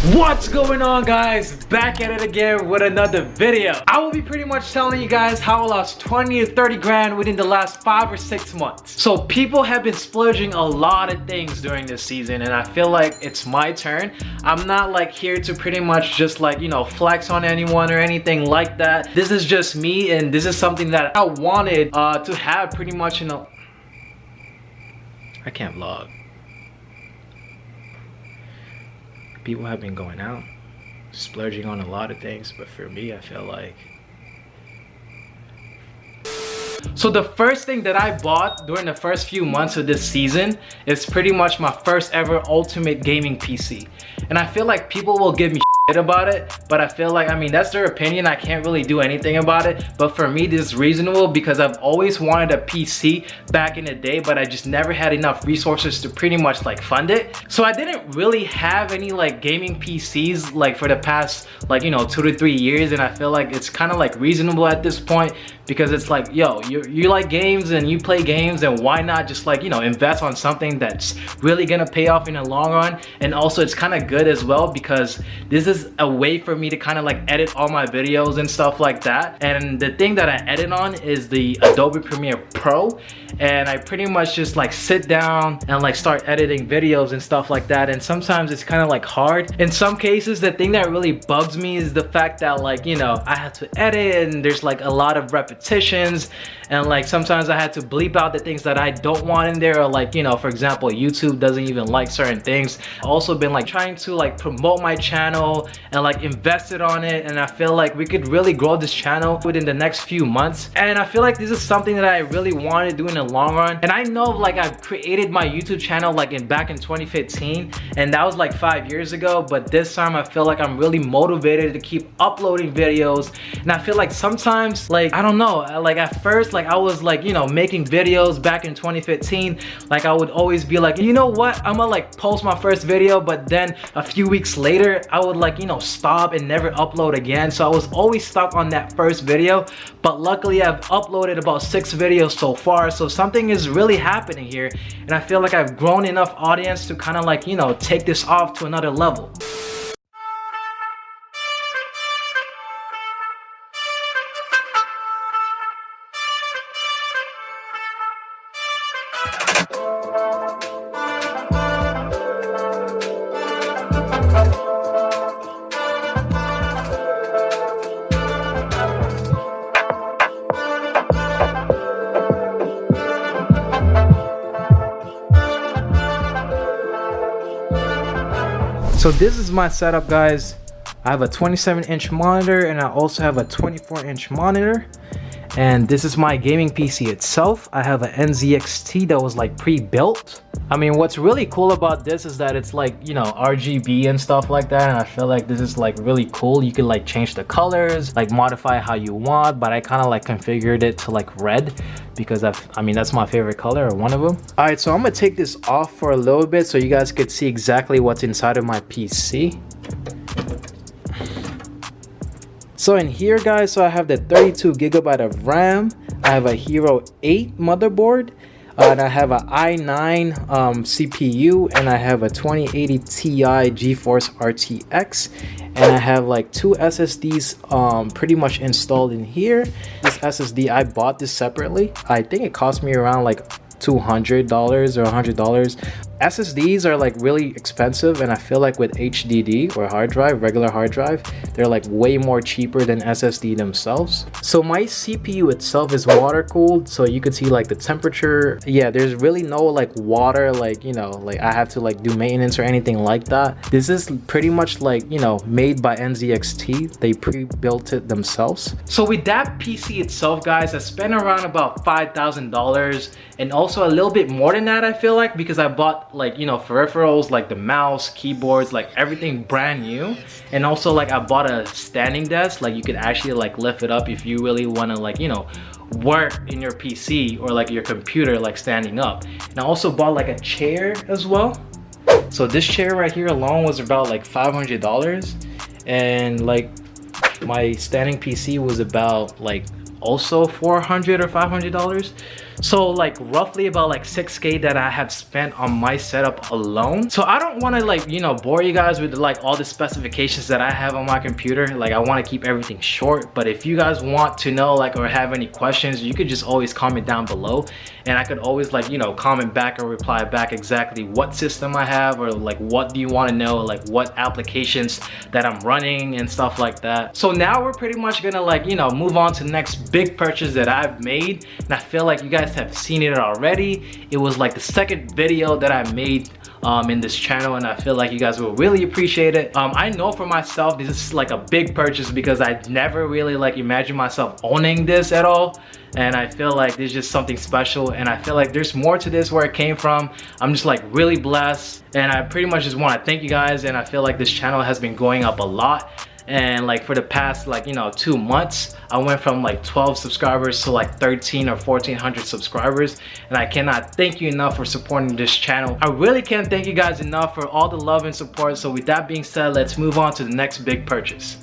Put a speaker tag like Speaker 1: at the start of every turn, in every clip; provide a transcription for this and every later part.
Speaker 1: What's going on, guys? Back at it again with another video. I will be pretty much telling you guys how I lost 20 to 30 grand within the last 5 or 6 months. So people have been splurging a lot of things during this season, and I feel like it's my turn. I'm not like here to pretty much just like, you know, flex on anyone or anything like that. This is just me, and this is something that I wanted to have pretty much in a... I can't vlog. People have been going out, splurging on a lot of things, but for me, I feel like... So the first thing that I bought during the first few months of this season is pretty much my first ever ultimate gaming PC. And I feel like people will give me shit about it, but I feel like, I mean, that's their opinion. I can't really do anything about it. But for me, this is reasonable because I've always wanted a PC back in the day, but I just never had enough resources to pretty much like fund it. So I didn't really have any like gaming PCs like for the past like, you know, 2 to 3 years. And I feel like it's kind of like reasonable at this point because it's like, yo, you like games and you play games, and why not just like, you know, invest on something that's really gonna pay off in the long run. And also it's kind of good as well because this is a way for me to kind of like edit all my videos and stuff like that. And the thing that I edit on is the Adobe Premiere Pro, and I pretty much just like sit down and like start editing videos and stuff like that. And sometimes it's kind of like hard. In some cases, the thing that really bugs me is the fact that like, you know, I have to edit and there's like a lot of repetitions, and like sometimes I had to bleep out the things that I don't want in there, or like, you know, for example, YouTube doesn't even like certain things. I've also been like trying to like promote my channel and like invested on it, and I feel like we could really grow this channel within the next few months. And I feel like this is something that I really want to do in the long run. And I know like I've created my YouTube channel like back in 2015, and that was like 5 years ago, but this time I feel like I'm really motivated to keep uploading videos. And I feel like sometimes like, I don't know, like at first like I was like, you know, making videos back in 2015, like I would always be like, you know what, I'm gonna like post my first video, but then a few weeks later I would like, you know, stop and never upload again. So I was always stuck on that first video, but luckily I've uploaded about 6 videos so far, so something is really happening here, and I feel like I've grown enough audience to kind of like, you know, take this off to another level. So this is my setup, guys. I have a 27-inch monitor, and I also have a 24-inch monitor. And this is my gaming PC itself. I have an NZXT that was like pre-built. I mean, what's really cool about this is that it's like, you know, RGB and stuff like that, and I feel like this is like really cool. You can like change the colors, like modify how you want, but I kind of like configured it to like red because I mean, that's my favorite color, or one of them. All right, so I'm gonna take this off for a little bit so you guys could see exactly what's inside of my PC. So in here, guys, so I have the 32GB of RAM, I have a Hero 8 motherboard, and I have an i9 CPU, and I have a 2080 Ti GeForce RTX, and I have like 2 SSDs pretty much installed in here. This SSD, I bought this separately. I think it cost me around like $200 or $100. SSDs are like really expensive, and I feel like with HDD or hard drive, regular hard drive, they're like way more cheaper than SSD themselves. So my CPU itself is water cooled, so you could see like the temperature. Yeah, there's really no like water, like, you know, like I have to like do maintenance or anything like that. This is pretty much like, you know, made by NZXT. They pre-built it themselves. So with that PC itself, guys, I spent around about $5,000, and also a little bit more than that, I feel like, because I bought like, you know, peripherals like the mouse, keyboards, like everything brand new. And also like I bought a standing desk, like you could actually like lift it up if you really want to like, you know, work in your PC or like your computer like standing up. And I also bought like a chair as well. So this chair right here alone was about like $500, and like my standing PC was about like also $400 or $500. So like roughly about like 6K that I have spent on my setup alone. So I don't want to like, you know, bore you guys with like all the specifications that I have on my computer. Like I want to keep everything short, but if you guys want to know like or have any questions, you could just always comment down below, and I could always like, you know, comment back or reply back exactly what system I have, or like what do you want to know, like what applications that I'm running and stuff like that. So now we're pretty much gonna like, you know, move on to the next big purchase that I've made, and I feel like you guys have seen it already. It was like the second video that I made in this channel, and I feel like you guys will really appreciate it. I know for myself this is like a big purchase because I never really like imagined myself owning this at all, and I feel like there's just something special, and I feel like there's more to this where it came from. I'm just like really blessed, and I pretty much just want to thank you guys, and I feel like this channel has been going up a lot. And like for the past like, you know, 2 months, I went from like 12 subscribers to like 13 or 1400 subscribers, and I cannot thank you enough for supporting this channel. I really can't thank you guys enough for all the love and support. So with that being said, let's move on to the next big purchase.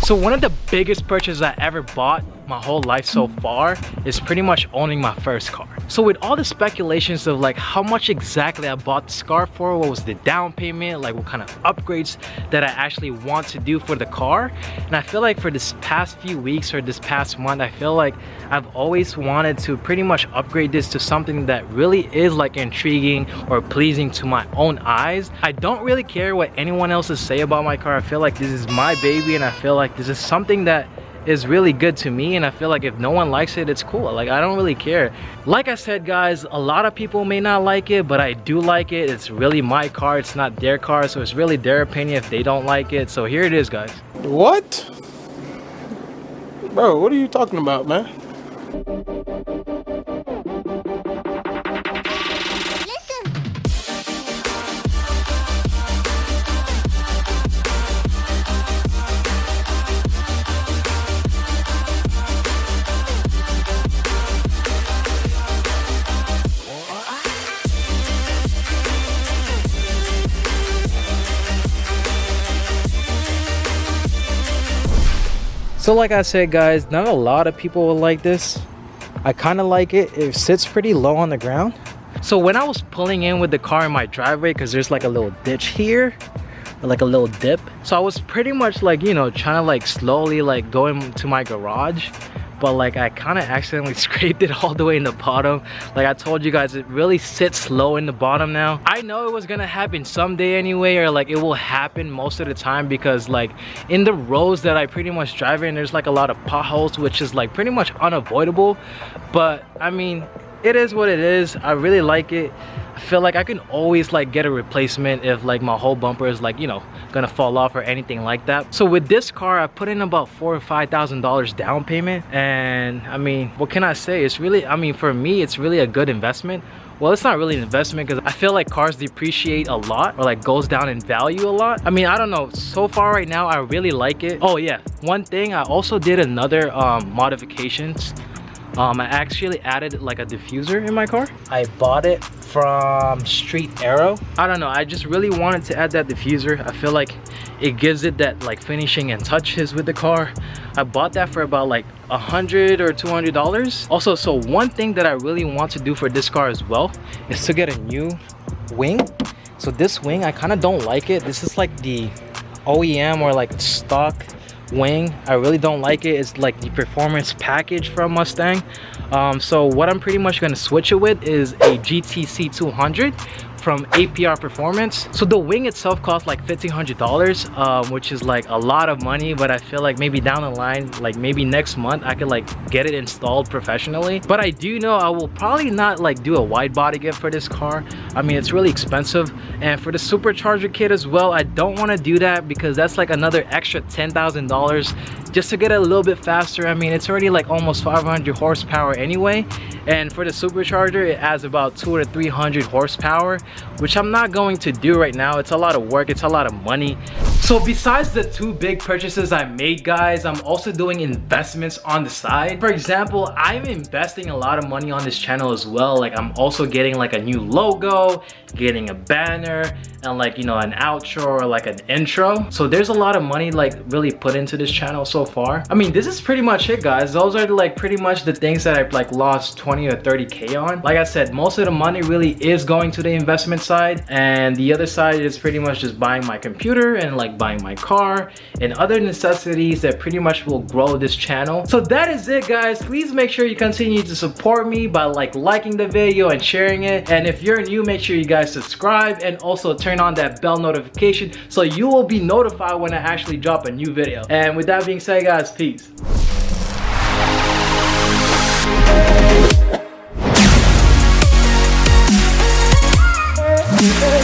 Speaker 1: So one of the biggest purchases I ever bought my whole life so far is pretty much owning my first car. So with all the speculations of like how much exactly I bought this car for, what was the down payment, like what kind of upgrades that I actually want to do for the car, and I feel like for this past few weeks or this past month, I feel like I've always wanted to pretty much upgrade this to something that really is like intriguing or pleasing to my own eyes. I don't really care what anyone else is say about my car. I feel like this is my baby, and I feel like this is something that is really good to me, and I feel like if no one likes it, it's cool. Like I don't really care. Like I said guys, a lot of people may not like it, but I do like it. It's really my car, it's not their car, so it's really their opinion if they don't like it. So here it is guys.
Speaker 2: What? Bro, what are you talking about, man?
Speaker 1: So like I said guys, not a lot of people will like this. I kind of like it. It sits pretty low on the ground. So when I was pulling in with the car in my driveway, because there's like a little ditch here, or like a little dip, so I was pretty much like, you know, trying to like slowly like go into my garage, but like I kind of accidentally scraped it all the way in the bottom. Like I told you guys, it really sits low in the bottom now. I know it was gonna happen someday anyway, or like it will happen most of the time, because like in the roads that I pretty much drive in, there's like a lot of potholes, which is like pretty much unavoidable. But I mean, it is what it is. I really like it. I feel like I can always like get a replacement if like my whole bumper is like, you know, gonna fall off or anything like that. So with this car, I put in about $4,000 or $5,000 down payment, and I mean, what can I say? It's really, I mean, for me, it's really a good investment. Well, it's not really an investment because I feel like cars depreciate a lot, or like goes down in value a lot. I mean, I don't know. So far right now, I really like it. Oh yeah, one thing, I also did another modifications. I actually added like a diffuser in my car. I bought it from Street Arrow. I don't know, I just really wanted to add that diffuser. I feel like it gives it that like finishing and touches with the car. I bought that for about like $100 or $200. Also, so one thing that I really want to do for this car as well is to get a new wing. So this wing, I kind of don't like it. This is like the OEM or like stock wing. I really don't like it. It's like the performance package from Mustang. So what I'm pretty much going to switch it with is a GTC 200 from APR Performance. So the wing itself costs like $1,500, which is like a lot of money, but I feel like maybe down the line, like maybe next month, I could like get it installed professionally. But I do know I will probably not like do a wide body kit for this car. I mean, it's really expensive. And for the supercharger kit as well, I don't want to do that because that's like another extra $10,000 just to get it a little bit faster. I mean, it's already like almost 500 horsepower anyway, and for the supercharger it adds about 200 to 300 horsepower, which I'm not going to do right now. It's a lot of work, it's a lot of money So besides the 2 big purchases I made, guys, I'm also doing investments on the side. For example, I'm investing a lot of money on this channel as well. Like, I'm also getting like a new logo, getting a banner, and like, you know, an outro or like an intro. So there's a lot of money like really put into this channel so far. I mean, this is pretty much it, guys. Those are like pretty much the things that I've like lost 20 or 30K on. Like I said, most of the money really is going to the investment side, and the other side is pretty much just buying my computer and like buying my car and other necessities that pretty much will grow this channel. So that is it, guys. Please make sure you continue to support me by like liking the video and sharing it. And if you're new, make sure you guys subscribe and also turn on that bell notification so you will be notified when I actually drop a new video. And with that being said, guys, peace.
Speaker 3: Yeah.